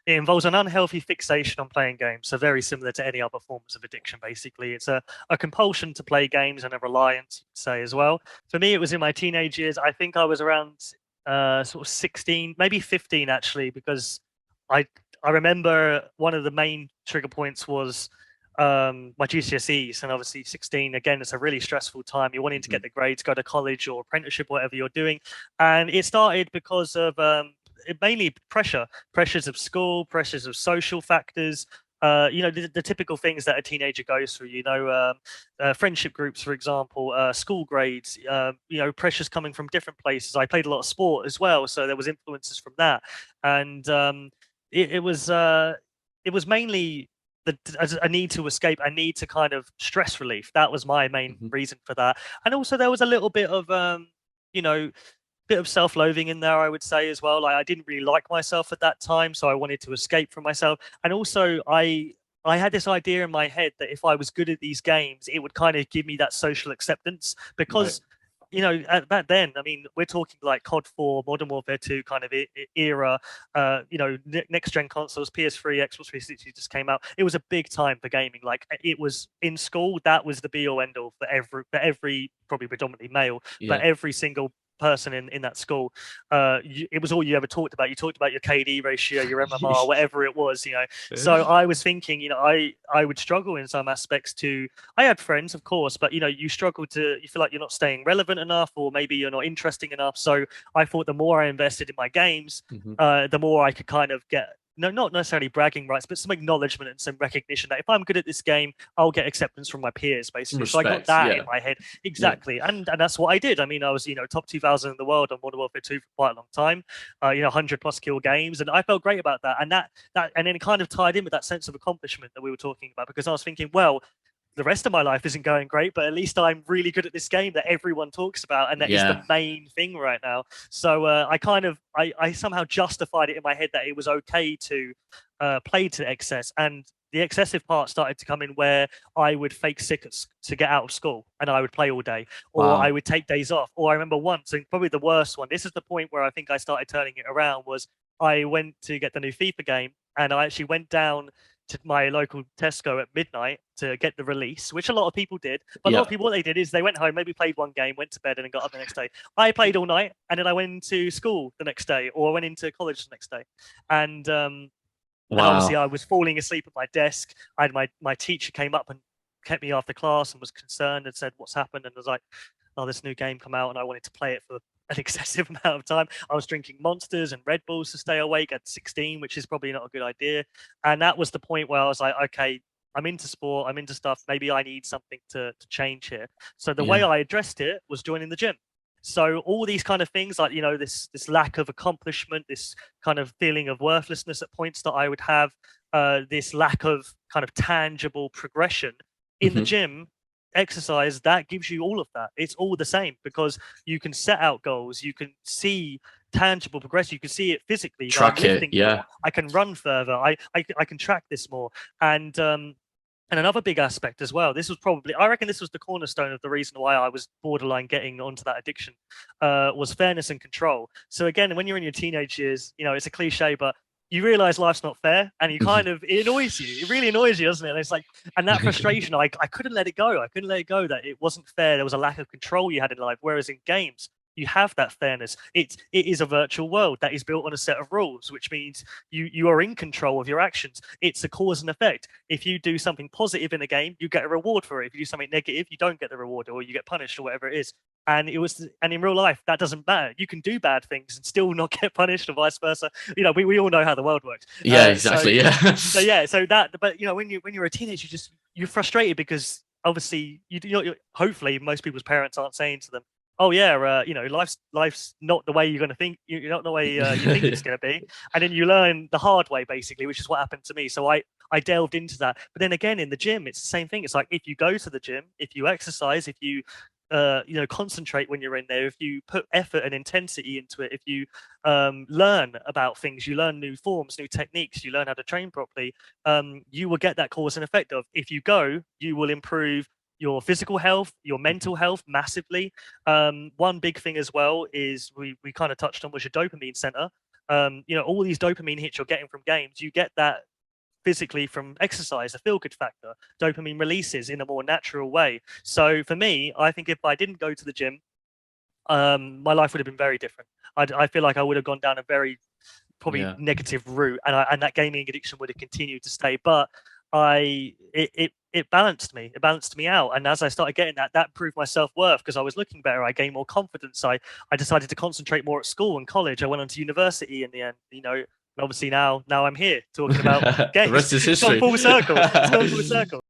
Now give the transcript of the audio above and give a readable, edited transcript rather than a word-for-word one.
it involves an unhealthy fixation on playing games. So very similar to any other forms of addiction, basically. It's a compulsion to play games and a reliance, you could say, as well. For me, it was in my teenage years. I think I was around sort of 16, maybe 15 actually, because I I remember one of the main trigger points was my GCSEs, and obviously 16 again, it's a really stressful time. You're wanting to get the grades, go to college or apprenticeship, whatever you're doing, and it started because of mainly pressures of school, pressures of social factors. The typical things that a teenager goes through. Friendship groups, for example, school grades. Pressures coming from different places. I played a lot of sport as well, so there was influences from that, and it was mainly a need to escape, a need to kind of stress relief. That was my main Hmm. reason for that, and also there was a little bit of you know bit of self-loathing in there, I would say, as well. Like, I didn't really like myself at that time, so I wanted to escape from myself. And also I had this idea in my head that if I was good at these games, it would kind of give me that social acceptance, Right. because back then, I mean, we're talking like COD 4, Modern Warfare 2 kind of era. Next gen consoles, PS3, Xbox 360 just came out. It was a big time for gaming. Like, it was in school, that was the be all end all for every probably predominantly male, but Yeah. every single person in that school. It was all you ever talked about. You talked about your KD ratio, your MMR, whatever it was. So I was thinking, I would struggle in some aspects to. I had friends, of course, but you struggle you feel like you're not staying relevant enough, or maybe you're not interesting enough. So I thought the more I invested in my games, Hmm. the more I could kind of get. No, not necessarily bragging rights, but some acknowledgement and some recognition that if I'm good at this game, I'll get acceptance from my peers, basically. So I got Respect. that in Yeah. my head. Yeah. Exactly, and that's what I did. I mean, I was top 2,000 in the world on Modern Warfare 2 for quite a long time. 100 plus kill games, and I felt great about that. And and then it kind of tied in with that sense of accomplishment that we were talking about, because I was thinking, well, the rest of my life isn't going great, but at least I'm really good at this game that everyone talks about, and that is the Yeah. main thing right now. So I somehow justified it in my head that it was okay to play to excess, and the excessive part started to come in where I would fake sick to get out of school, and I would play all day, or I Wow. would take days off. Or I remember once, and probably the worst one. This is the point where I think I started turning it around. Was I went to get the new FIFA game, and I actually went down to my local Tesco at midnight to get the release, which a lot of people did. But a lot of Yeah. people, what they did is they went home, maybe played one game, went to bed, and then got up the next day. I played all night, and then I went into school the next day, or I went into college the next day, and obviously Wow. I was falling asleep at my desk. I had my teacher came up and kept me after class and was concerned and said, "What's happened?" And I was like, "Oh, this new game come out, and I wanted to play it for an excessive amount of time. I was drinking Monsters and Red Bulls to stay awake at 16, which is probably not a good idea." And that was the point where I was like, "Okay, I'm into sport. I'm into stuff. Maybe I need something to change here." So the way Yeah. I addressed it was joining the gym. So all these kind of things, like this lack of accomplishment, this kind of feeling of worthlessness at points that I would have, this lack of kind of tangible progression in the Hmm. gym, exercise, that gives you all of that. It's all the same, because you can set out goals, you can see tangible progression, you can see it physically. I'm Track it. lifting more, Yeah. I can run further, I can track this more, and another big aspect as well. This was probably, I reckon, this was the cornerstone of the reason why I was borderline getting onto that addiction, was fairness and control. So again, when you're in your teenage years, it's a cliche, but you realize life's not fair, and you kind of, it annoys you. It really annoys you, doesn't it? And it's like, and that frustration, I couldn't let it go. I couldn't let it go that it wasn't fair. There was a lack of control you had in life. Whereas in games, you have that fairness. It is a virtual world that is built on a set of rules, which means you are in control of your actions. It's a cause and effect. If you do something positive in a game, you get a reward for it. If you do something negative, you don't get the reward, or you get punished, or whatever it is. And in real life, that doesn't matter. You can do bad things and still not get punished, or vice versa. We all know how the world works. Yeah. So Exactly. Yeah. so yeah, so that, but when you're a teenager, you're frustrated because obviously hopefully most people's parents aren't saying to them, "Oh yeah, life's not the way you're going to think. You're not the way you think it's going to be." And then you learn the hard way, basically, which is what happened to me. So I delved into that. But then again, in the gym, it's the same thing. It's like, if you go to the gym, if you exercise, if you concentrate when you're in there, if you put effort and intensity into it, if you learn about things, you learn new forms, new techniques, you learn how to train properly, you will get that cause and effect of, if you go, you will improve your physical health, your mental health massively. One big thing as well is we kind of touched on, was your dopamine center. all these dopamine hits you're getting from games, you get that physically from exercise, a feel good factor. Dopamine releases in a more natural way. So for me, I think if I didn't go to the gym, my life would have been very different. I feel like I would have gone down a very probably negative route, and that gaming addiction would have continued to stay. But it balanced me. It balanced me out. And as I started getting that improved my self-worth because I was looking better. I gained more confidence. I decided to concentrate more at school and college. I went on to university in the end, and obviously now I'm here talking about games. The rest is history. It's gone full circle. It's gone full circle.